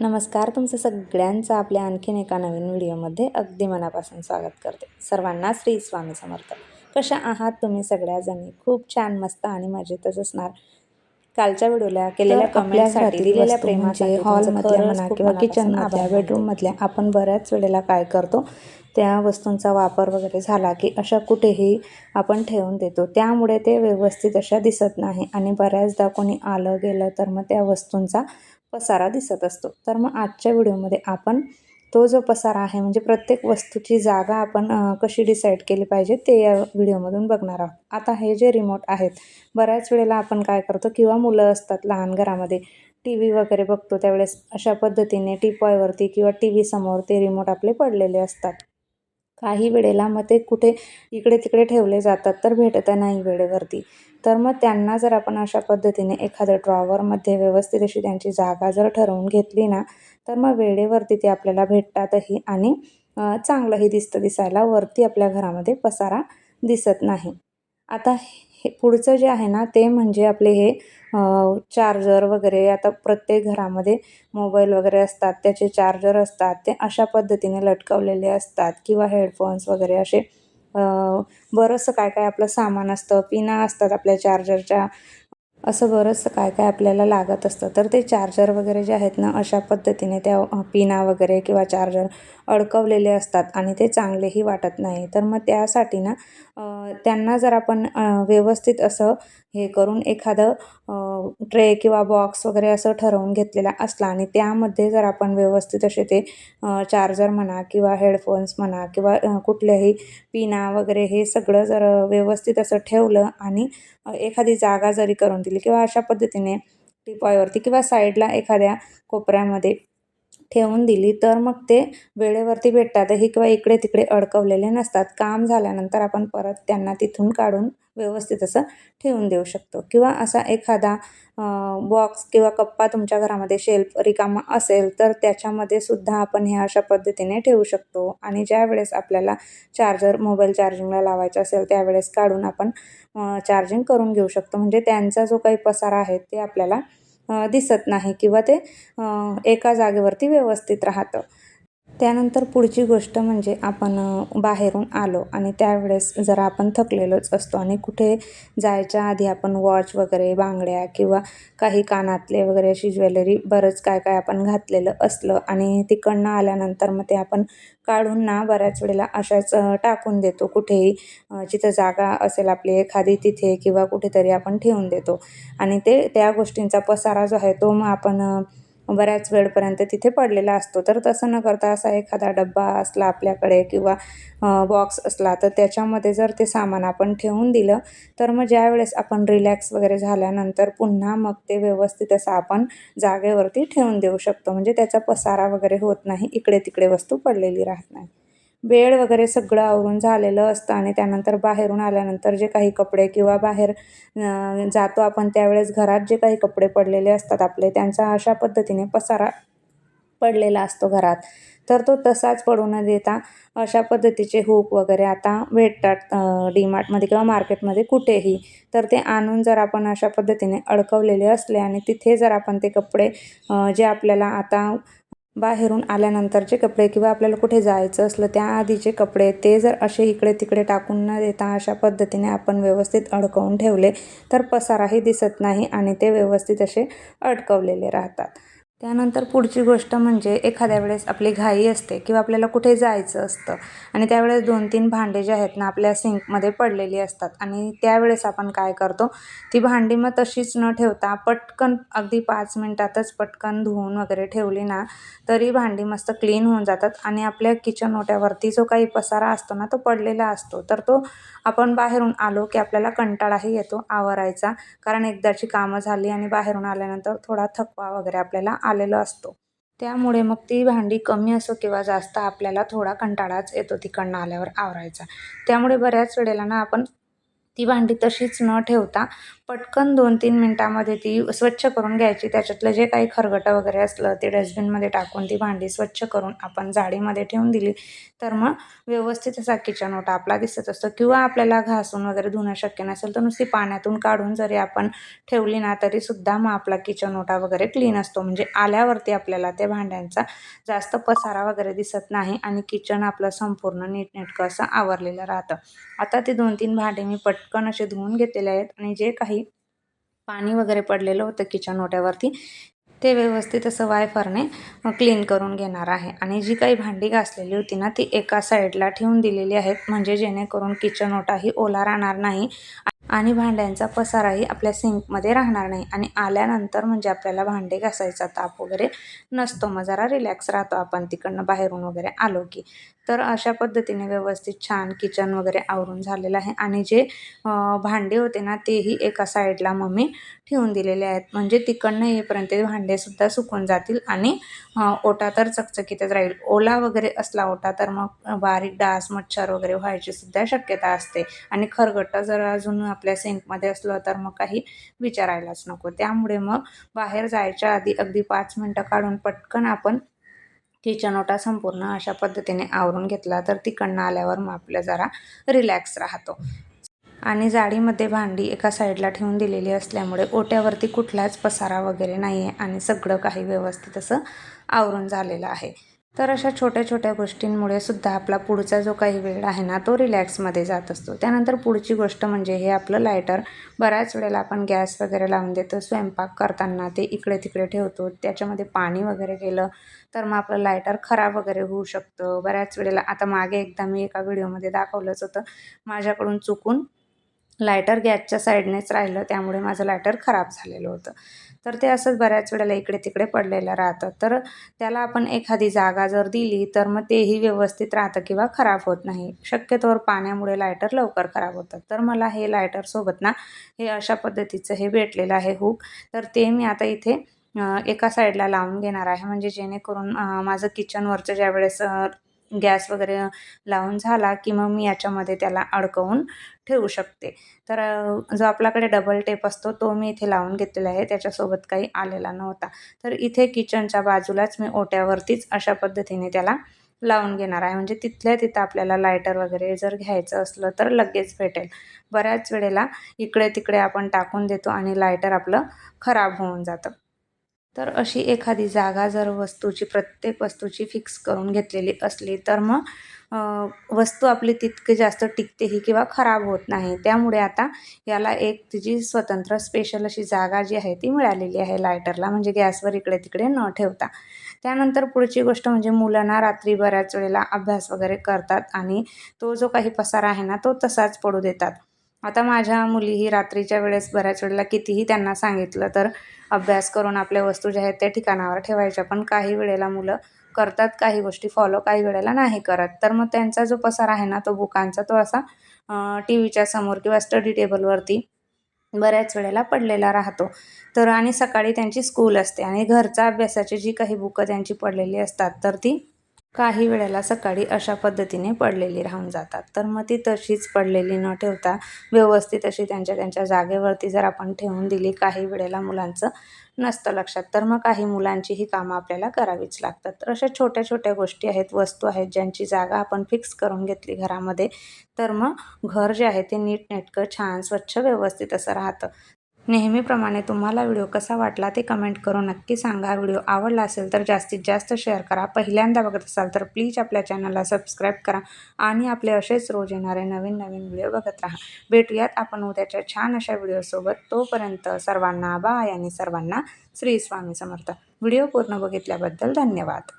नमस्कार, तुमचं सगळ्यांचं आपल्या आणखीन एका नवीन व्हिडिओमध्ये अगदी मनापासून स्वागत करते. सर्वांना श्री स्वामी समर्थ. कशा आहात तुम्ही सगळ्याजणी? खूप छान, मस्त आणि मजेतच असणार. कालच्या व्हिडिओला केलेल्या कमेंटसाठी, दिलेल्या प्रेमासाठी हॉलमधल्या म्हणा किंवा किचनमधल्या, बेडरूममधल्या आपण बऱ्याच वेळेला काय करतो, त्या वस्तूंचा वापर वगैरे झाला की अशा कुठेही आपण ठेवून देतो. त्यामुळे ते व्यवस्थित अशा दिसत नाही आणि बऱ्याचदा कोणी आलं गेलं तर मग त्या वस्तूंचा पसारा दिसत असतो. तर मग आजच्या व्हिडिओमध्ये आपण तो जो पसारा आहे, म्हणजे प्रत्येक वस्तूची जागा आपण कशी डिसाईड केली पाहिजे ते या व्हिडिओमधून बघणार आहोत. आता हे जे रिमोट आहेत, बऱ्याच वेळेला आपण काय करतो किंवा मुलं असतात लहान घरामध्ये, टी व्ही वगैरे बघतो त्यावेळेस अशा पद्धतीने टीपॉयवरती किंवा टी व्ही समोर ते रिमोट आपले पडलेले असतात. काही वेळेला मग ते कुठे इकडे तिकडे ठेवले जातात तर भेटत नाही वेळेवरती. तर मग त्यांना जर आपण अशा पद्धतीने एखाद्या ड्रॉवरमध्ये व्यवस्थित अशी त्यांची जागा जर ठरवून घेतली ना, तर मग वेळेवरती ते आपल्याला भेटतातही आणि चांगलंही दिसतं दिसायला. वरती आपल्या घरामध्ये पसारा दिसत नाही. आता हे पुढचं जे आहे ना, ते म्हणजे आपले हे चार्जर वगैरे. आता प्रत्येक घरामध्ये मोबाईल वगैरे असतात, त्याचे चार्जर असतात, ते अशा पद्धतीने लटकवलेले असतात किंवा हेडफोन्स वगैरे असे बरंचसं काय काय आपलं सामान असतं. पिना असतात आपल्या चार्जरच्या, असं बरंचसं काय काय आपल्याला लागत असतं. तर ते चार्जर वगैरे जे आहेत ना, अशा पद्धतीने त्या पिना वगैरे किंवा चार्जर अडकवलेले असतात आणि ते चांगलेही वाटत नाही. तर मग त्यासाठी ना त्यांना जर आपण व्यवस्थित असं हे करून एखादं ट्रे किंवा बॉक्स वगैरे असं ठरवून घेतलेला असला आणि त्यामध्ये जर आपण व्यवस्थित असे ते चार्जर म्हणा किंवा हेडफोन्स म्हणा किंवा कुठल्याही पिना वगैरे हे सगळं जर व्यवस्थित असं ठेवलं आणि एखादी जागा जरी करून दिली किंवा अशा पद्धतीने टीपॉयवरती किंवा साईडला एखाद्या कोपऱ्यामध्ये ठेवून दिली, तर मग ते वेळेवरती भेटतातही किंवा इकडे तिकडे अडकवलेले नसतात. काम झाल्यानंतर आपण परत त्यांना तिथून काढून व्यवस्थित असं ठेवून देऊ शकतो. किंवा असा एखादा बॉक्स किंवा कप्पा तुमच्या घरामध्ये शेल्फ रिकामा असेल तर त्याच्यामध्ये सुद्धा आपण हे अशा पद्धतीने ठेवू शकतो. आणि ज्या वेळेस आपल्याला मोबाईल चार्जिंगला लावायचा असेल त्यावेळेस काढून आपण चार्जिंग करून घेऊ शकतो. म्हणजे त्यांचा जो काही पसारा आहे ते आपल्याला दिसत नाही किंवा ते एका जागेवरती व्यवस्थित राहतं. त्यानंतर पुढची गोष्ट म्हणजे आपण बाहेरून आलो आणि त्यावेळेस जरा आपण थकलेलोच असतो आणि कुठे जायच्या आधी आपण वॉच वगैरे, बांगड्या किंवा काही कानातले वगैरे अशी ज्वेलरी बरंच काय काय आपण घातलेलं असलं आणि तिकडनं आल्यानंतर मग ते आपण काढून ना बऱ्याच वेळेला अशाच टाकून देतो कुठेही. जिथं जागा असेल आपली एखादी तिथे किंवा कुठेतरी आपण ठेवून देतो आणि त्या गोष्टींचा पसारा जो आहे तो मग आपण बऱ्याच वेळपर्यंत तिथे पडलेला असतो. तर तसं न करता असा एखादा डब्बा असला आपल्याकडे किंवा बॉक्स असला तर त्याच्यामध्ये जर ते सामान आपण ठेवून दिलं, तर मग ज्यावेळेस आपण रिलॅक्स वगैरे झाल्यानंतर पुन्हा मग ते व्यवस्थित असं आपण जागेवरती ठेवून देऊ शकतो. म्हणजे त्याचा पसारा वगैरे होत नाही, इकडे तिकडे वस्तू पडलेली राहत नाही. बेड वगैरे सगळं आवरून झालेलं असतं आणि त्यानंतर बाहेरून आल्यानंतर जे काही कपडे किंवा बाहेर जातो आपण त्यावेळेस घरात जे काही कपडे पडलेले असतात आपले, त्यांचा अशा पद्धतीने पसारा पडलेला असतो घरात. तर तो तसाच पडू न देता अशा पद्धतीचे हुक वगैरे आता भेटतात डीमार्टमध्ये किंवा मार्केटमध्ये कुठेही. तर ते आणून जर आपण अशा पद्धतीने अडकवलेले असले आणि तिथे जर आपण ते कपडे जे आपल्याला आता बाहेरून आल्यानंतरचे कपडे किंवा आपल्याला कुठे जायचं असलं त्याआधीचे कपडे, ते जर असे इकडे तिकडे टाकून न देता अशा पद्धतीने आपण व्यवस्थित अडकवून ठेवले तर पसाराही दिसत नाही आणि ते व्यवस्थित असे अडकवलेले राहतात. त्यानंतर पुढची गोष्ट म्हणजे एखाद्या वेळेस आपली घाई असते किंवा आपल्याला कुठे जायचं असतं आणि त्यावेळेस 2-3 भांडे जे आहेत ना आपल्या सिंकमध्ये पडलेली असतात आणि त्यावेळेस आपण काय करतो, ती भांडी मग तशीच न ठेवता पटकन अगदी 5 मिनिटातच पटकन धुवून वगैरे ठेवली ना, तरी भांडी मस्त क्लीन होऊन जातात आणि आपल्या किचन ओट्यावरती जो काही पसारा असतो ना तो पडलेला असतो. तर तो आपण बाहेरून आलो की आपल्याला कंटाळाही येतो आवरायचा, कारण एकदाची कामं झाली आणि बाहेरून आल्यानंतर थोडा थकवा वगैरे आपल्याला आलेला असतो. त्यामुळे मग ती भांडी कमी असो किंवा जास्त आपल्याला थोडा कंटाळाच येतो तिकडनं आल्यावर आवरायचा. त्यामुळे बऱ्याच वेळेला ना आपण ती भांडी तशीच न ठेवता पटकन 2-3 मिनिटामध्ये ती स्वच्छ करून घ्यायची. त्याच्यातलं जे काही खरगटं वगैरे असलं ते डस्टबिनमध्ये टाकून ती भांडी स्वच्छ करून आपण जाळीमध्ये ठेवून दिली तर मग व्यवस्थित असा किचन ओटा आपला दिसत असतो. किंवा आपल्याला घासून वगैरे धुणं शक्य नसेल तर नुसती पाण्यातून काढून जरी आपण ठेवली ना तरीसुद्धा मग आपला किचन ओटा वगैरे क्लीन असतो. म्हणजे आल्यावरती आपल्याला त्या भांड्यांचा जास्त पसारा वगैरे दिसत नाही आणि किचन आपलं संपूर्ण नीटनेटकं असं आवरलेलं राहतं. आता ते 2-3 भांडे मी पटकन असे धुवून घेतलेले आहेत आणि जे काही पाणी वगैरे पडलेलं होतं किचन ओट्यावरती ते व्यवस्थित असं वायफरने क्लीन करून घेणार आहे. आणि जी काही भांडी घासलेली होती ना ती एका साईडला ठेवून दिलेली आहेत म्हणजे जेणेकरून किचन ओटाही ओला राहणार नाही आणि भांड्यांचा पसाराही आपल्या सिंकमध्ये राहणार नाही. आणि आल्यानंतर म्हणजे आपल्याला भांडे घासायचा ताप वगैरे नसतो. मग जरा रिलॅक्स राहतो आपण तिकडनं बाहेरून वगैरे आलो की. तर अशा पद्धतीने व्यवस्थित छान किचन वगैरे आवरून झालेलं आहे. आणि जे भांडे होते ना तेही एका साईडला मम्मी ठेवून दिलेले आहेत म्हणजे तिकडनं येईपर्यंत भांडेसुद्धा सुकून जातील आणि ओटा तर चकचकीतच राहील. ओला वगैरे असला ओटा तर मग बारीक डास मच्छर वगैरे व्हायची सुद्धा शक्यता असते. आणि खरगटं जर अजून आपल्या सिंकमध्ये असलं तर मग काही विचारायलाच नको. त्यामुळे मग बाहेर जायच्या आधी अगदी 5 मिनटं काढून पटकन आपण किचन ओटा संपूर्ण अशा पद्धतीने आवरून घेतला तर तिकडनं आल्यावर मग आपलं जरा रिलॅक्स राहतो. आणि जाळीमध्ये भांडी एका साईडला ठेवून दिलेली असल्यामुळे ओट्यावरती कुठलाच पसारा वगैरे नाही आहे आणि सगळं काही व्यवस्थित असं आवरून झालेलं आहे. तर अशा छोट्या छोट्या गोष्टींमुळे सुद्धा आपला पुढचा जो काही वेळ आहे ना तो रिलॅक्समध्ये जात असतो. त्यानंतर पुढची गोष्ट म्हणजे हे आपलं लायटर. बऱ्याच वेळेला आपण गॅस वगैरे लावून देतो, स्वयंपाक करताना ते इकडे तिकडे ठेवतो, त्याच्यामध्ये पाणी वगैरे गेलं तर मग आपलं लायटर खराब वगैरे होऊ शकतं. बऱ्याच वेळेला आता मागे एकदा मी एका व्हिडिओमध्ये दाखवलंच होतं, माझ्याकडून चुकून लायटर गॅसच्या साईडनेच राहिलं त्यामुळे माझं लायटर खराब झालेलं होतं. तर ते असंच बऱ्याच वेळेला इकडे तिकडे पडलेलं राहतं. तर त्याला आपण एखादी जागा जर दिली तर मग तेही व्यवस्थित राहतं किंवा खराब होत नाही. शक्यतोवर पाण्यामुळे लायटर लवकर खराब होतं. तर मला हे लायटरसोबत ना हे अशा पद्धतीचं हे भेटलेलं आहे हुक. तर ते मी आता इथे एका साईडला लावून घेणार आहे म्हणजे जेणेकरून माझं किचनवरचं ज्यावेळेस गॅस वगैरे लावून झाला की मग मी याच्यामध्ये त्याला अडकवून ठेवू शकते. तर जो आपल्याकडे डबल टेप असतो तो मी इथे लावून घेतलेला आहे, त्याच्यासोबत काही आलेला नव्हता. तर इथे किचनच्या बाजूलाच मी ओट्यावरतीच अशा पद्धतीने त्याला लावून घेणार आहे म्हणजे तिथल्या तिथं आपल्याला लायटर वगैरे जर घ्यायचं असलं तर लगेच भेटेल. बऱ्याच वेळेला इकडे तिकडे आपण टाकून देतो आणि लायटर आपलं खराब होऊन जातं. तर अशी एखादी जागा जर प्रत्येक वस्तूची फिक्स करून घेतलेली असली तर मग वस्तू आपली तितकी जास्त टिकतेही किंवा खराब होत नाही. त्यामुळे आता याला एक तिची स्वतंत्र स्पेशल अशी जागा जी आहे ती मिळालेली आहे लायटरला म्हणजे गॅसवर इकडे तिकडे न ठेवता. त्यानंतर पुढची गोष्ट म्हणजे मुलांना रात्री बऱ्याच वेळेला अभ्यास वगैरे करतात आणि तो जो काही पसारा आहे ना तो तसाच पडू देतात. आता माझ्या मुलीही रात्रीच्या वेळेस बऱ्याच वेळेला कितीही त्यांना सांगितलं तर अभ्यास करून आपल्या वस्तू ज्या आहेत त्या ठिकाणावर ठेवायच्या. पण काही वेळेला मुलं करतात काही गोष्टी फॉलो, काही वेळेला नाही करत. तर मग त्यांचा जो पसारा आहे ना तो बुकांचा तो असा टीव्हीच्या समोर किंवा स्टडी टेबलवरती बऱ्याच वेळेला पडलेला राहतो. तर आणि सकाळी त्यांची स्कूल असते आणि घरचा अभ्यासाची जी काही बुकं त्यांची पडलेली असतात तर ती काही वेळेला सकाळी अशा पद्धतीने पडलेली राहून जातात. तर मग ती तशीच पडलेली न ठेवता व्यवस्थित अशी त्यांच्या त्यांच्या जागेवरती जर आपण ठेवून दिली, काही वेळेला मुलांचं नसतं लक्षात तर मग काही मुलांची ही कामं आपल्याला करावीच लागतात. तर अशा छोट्या छोट्या गोष्टी आहेत, वस्तू आहेत ज्यांची जागा आपण फिक्स करून घेतली घरामध्ये तर मग घर जे आहे ते नीटनेटकं छान स्वच्छ व्यवस्थित असं राहतं. नेहमीप्रमाणे तुम्हाला व्हिडिओ कसा वाटला ते कमेंट करून नक्की सांगा. व्हिडिओ आवडला असेल तर जास्तीत जास्त शेअर करा. पहिल्यांदा बघत असाल तर प्लीज आपल्या चॅनलला सबस्क्राईब करा आणि आपले असेच रोज येणारे नवीन नवीन व्हिडिओ बघत राहा. भेटूयात आपण उद्याच्या छान अशा व्हिडिओसोबत. तोपर्यंत सर्वांना बाय आणि सर्वांना श्री स्वामी समर्थ. व्हिडिओ पूर्ण बघितल्याबद्दल धन्यवाद.